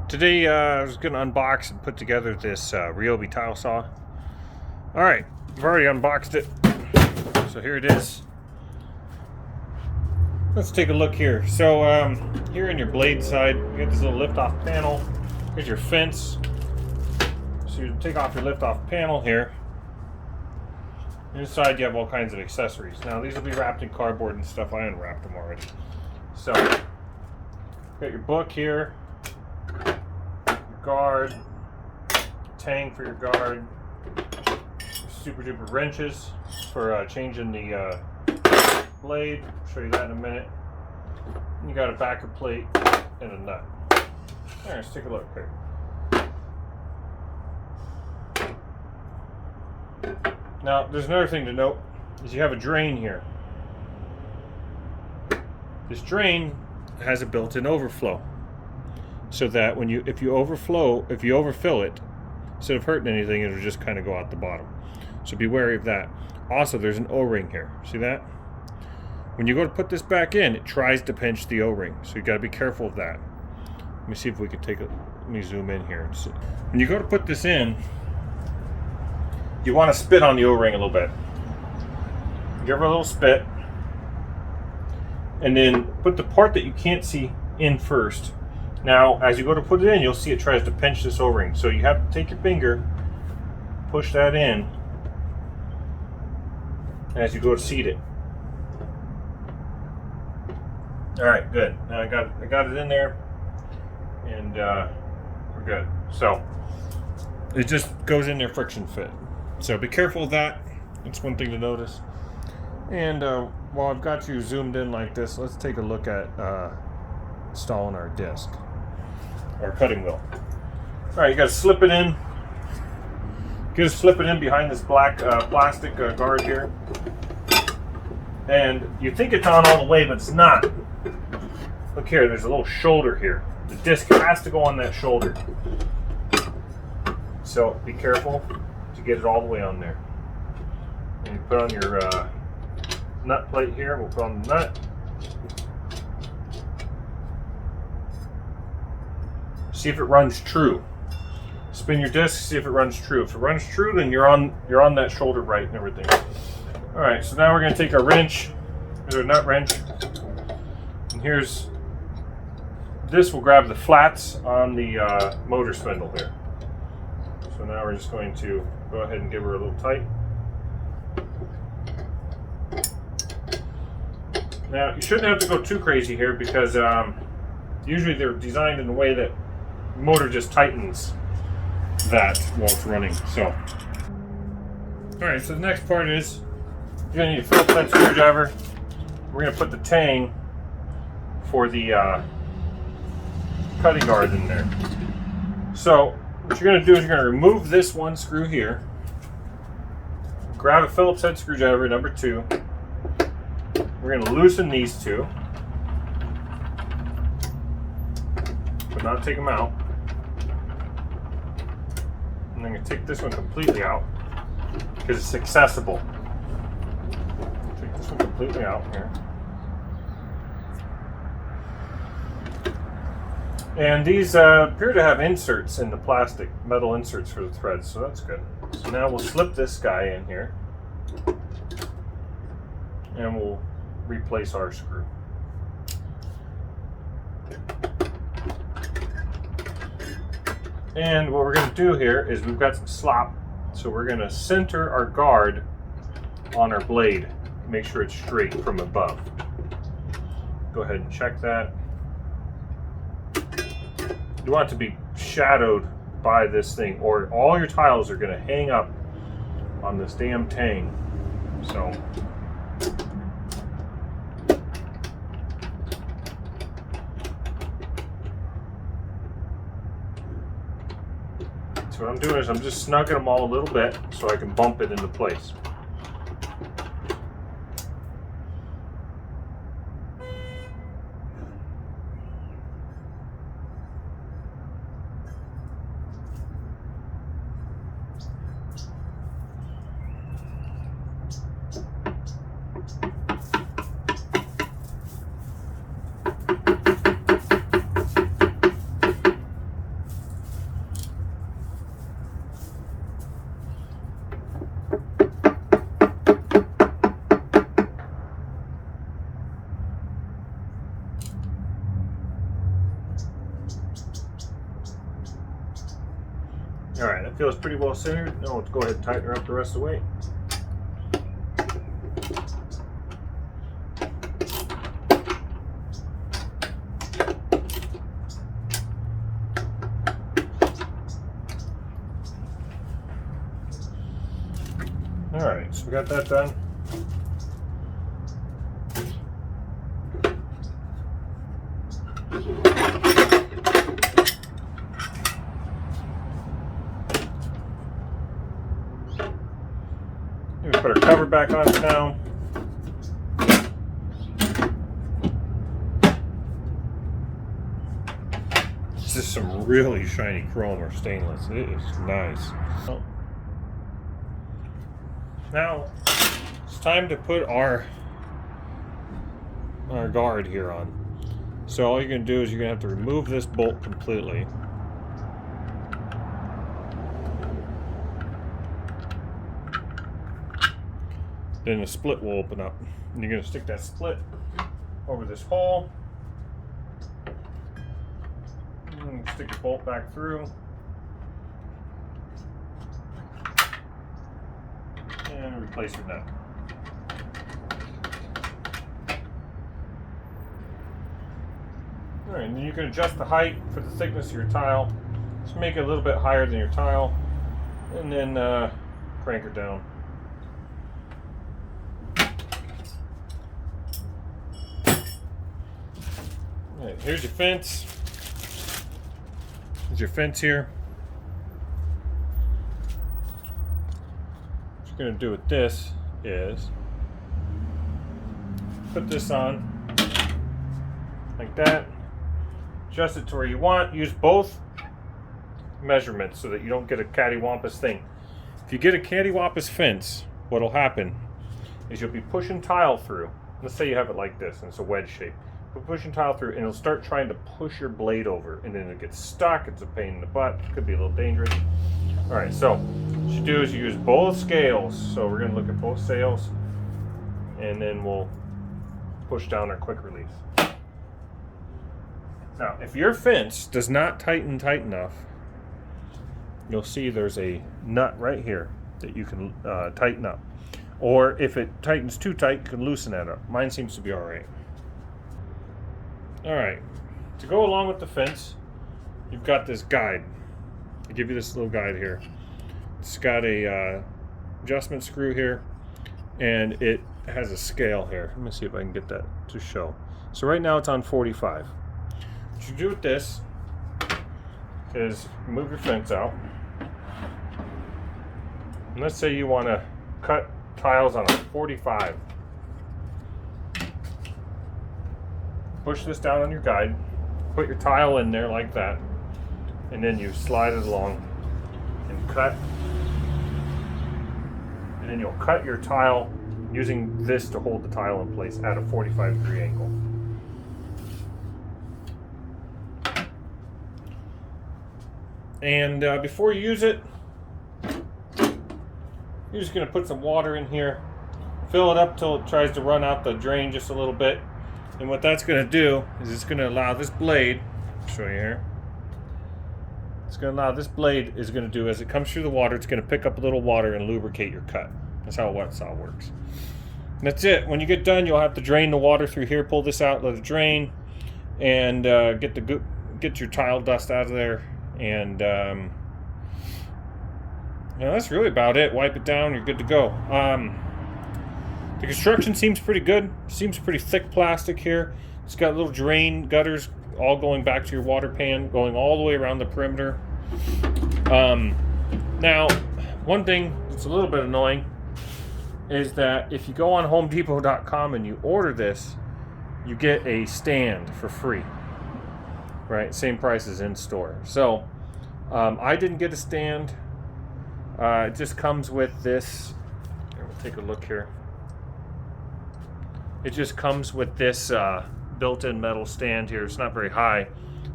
Today I was going to unbox and put together this Ryobi tile saw. Alright, I've already unboxed it, so here it is. Let's take a look here. So here in your blade side, you get this little lift-off panel. Here's your fence. So you take off your lift-off panel here. Inside you have all kinds of accessories. Now these will be wrapped in cardboard and stuff. I unwrapped them already. So, got your book here. Guard, tang for your guard, super duper wrenches for changing the blade. I'll show you that in a minute. And you got a backer plate and a nut. Alright, let's take a look here. Now, there's another thing to note, is you have a drain here. This drain has a built-in overflow. So that if you overfill it, instead of hurting anything, it'll just kind of go out the bottom. So be wary of that. Also, there's an O-ring here. See that? When you go to put this back in, it tries to pinch the O-ring. So you got to be careful of that. Let me see if we can let me zoom in here. When you go to put this in, you want to spit on the O-ring a little bit. Give her a little spit. And then put the part that you can't see in first. Now, as you go to put it in, you'll see it tries to pinch this O-ring. So you have to take your finger, push that in, as you go to seat it. All right, good. Now I got it in there, and we're good. So it just goes in there friction fit. So be careful of that. That's one thing to notice. And while I've got you zoomed in like this, let's take a look at installing our disc. Our cutting wheel. Alright, you gotta slip it in. You gotta slip it in behind this black plastic guard here. And you think it's on all the way, but it's not. Look here, there's a little shoulder here. The disc has to go on that shoulder. So be careful to get it all the way on there. And you put on your nut plate here. We'll put on the nut. See if it runs true. Spin your disc, see if it runs true. If it runs true, then you're on that shoulder right and everything. All right, so now we're going to take our wrench. Here's our nut wrench. And this will grab the flats on the motor spindle here. So now we're just going to go ahead and give her a little tight. Now, you shouldn't have to go too crazy here because usually they're designed in a way that the motor just tightens that while it's running. So, alright, so the next part is you're going to need a Phillips head screwdriver. We're going to put the tang for the Putty Guard in there. So, what you're going to do is you're going to remove this one screw here. Grab a Phillips head screwdriver, number 2. We're going to loosen these two, but not take them out. And I'm going to take this one completely out because it's accessible. Take this one completely out here. And these appear to have inserts in the plastic, metal inserts for the threads, so that's good. So now we'll slip this guy in here and we'll replace our screw. And what we're going to do here is we've got some slop, so we're going to center our guard on our blade. Make sure it's straight from above. Go ahead and check that. You want it to be shadowed by this thing, or all your tiles are going to hang up on this damn tang. So what I'm doing is I'm just snugging them all a little bit so I can bump it into place. All right, that feels pretty well centered. Now let's go ahead and tighten her up the rest of the way. All right, so we got that done. We put our cover back on it now. This is some really shiny chrome or stainless. It is nice. Now it's time to put our guard here on. So all you're going to do is you're going to have to remove this bolt completely. Then the split will open up. And you're going to stick that split over this hole. And stick the bolt back through. And replace your nut. Alright, and then you can adjust the height for the thickness of your tile. Just make it a little bit higher than your tile. And then crank her down. Alright, here's your fence. Here's your fence here. What you're going to do with this is put this on like that. Adjust it to where you want. Use both measurements so that you don't get a cattywampus thing. If you get a cattywampus fence, what'll happen is you'll be pushing tile through. Let's say you have it like this and it's a wedge shape. But pushing tile through and it'll start trying to push your blade over and then it gets stuck. It's a pain in the butt. It could be a little dangerous. Alright, so what you do is you use both scales. So we're going to look at both scales and then we'll push down our quick release. Now, if your fence does not tighten tight enough, you'll see there's a nut right here that you can tighten up. Or if it tightens too tight, you can loosen that up. Mine seems to be alright. Alright, to go along with the fence, you've got this guide. I give you this little guide here. It's got a adjustment screw here, and it has a scale here. Let me see if I can get that to show. So right now it's on 45. What you do with this is move your fence out. And let's say you want to cut tiles on a 45. Push this down on your guide, put your tile in there like that, and then you slide it along and cut. And then you'll cut your tile using this to hold the tile in place at a 45-degree angle. And before you use it, you're just going to put some water in here, fill it up till it tries to run out the drain just a little bit. And what that's going to do is it's going to allow this blade, I'll show you here. It's going to allow this blade is going to do, as it comes through the water, it's going to pick up a little water and lubricate your cut. That's how a wet saw works. And that's it. When you get done, you'll have to drain the water through here, pull this out, let it drain, and get your tile dust out of there. And that's really about it. Wipe it down, you're good to go. The construction seems pretty good. Seems pretty thick plastic here. It's got little drain gutters all going back to your water pan, going all the way around the perimeter. Now, one thing that's a little bit annoying is that if you go on HomeDepot.com and you order this, you get a stand for free. Right? Same price as in store. So, I didn't get a stand. It just comes with this. Here, we'll take a look here. It just comes with this built-in metal stand here. It's not very high,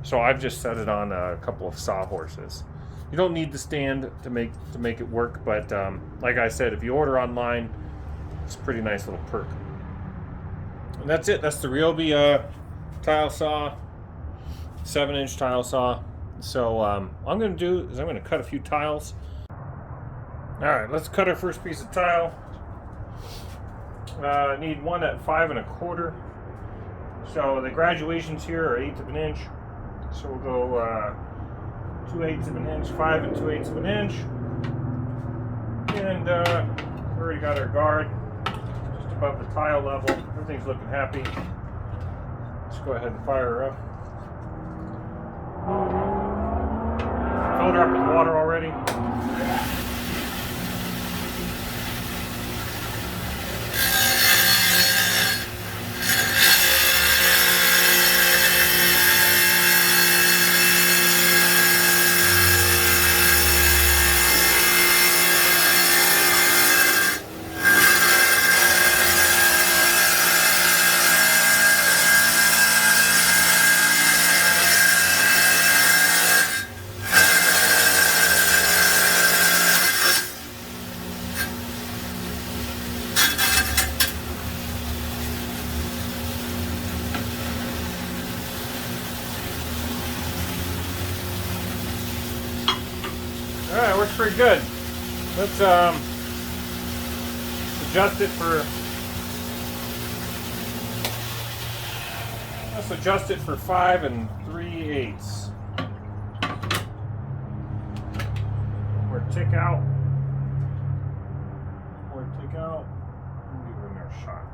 so I've just set it on a couple of sawhorses. You don't need the stand to make it work, but like I said, if you order online, it's a pretty nice little perk. And that's it. That's the Ryobi tile saw, 7-inch tile saw. So what I'm going to do is I'm going to cut a few tiles. All right, let's cut our first piece of tile. I need one at 5 1/4. So the graduations here are 1/8 of an inch. So we'll go 2/8 of an inch, 5 2/8 of an inch. And we already got our guard just above the tile level. Everything's looking happy. Let's go ahead and fire her up. Filled her up with water already. Alright, works pretty good. Let's adjust it for 5 3/8. Or tick out. And give it another shot.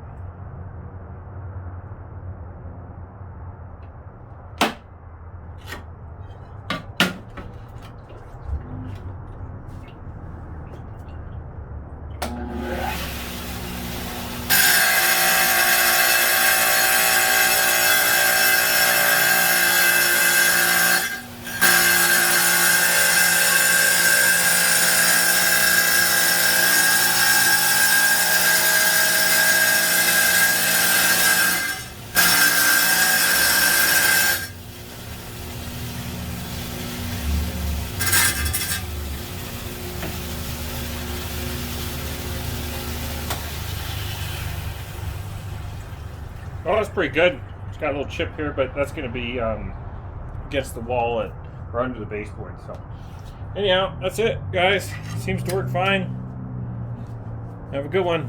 Oh, that's pretty good. It's got a little chip here, but that's going to be against the wall or under the baseboard. So, anyhow, that's it, guys. Seems to work fine. Have a good one.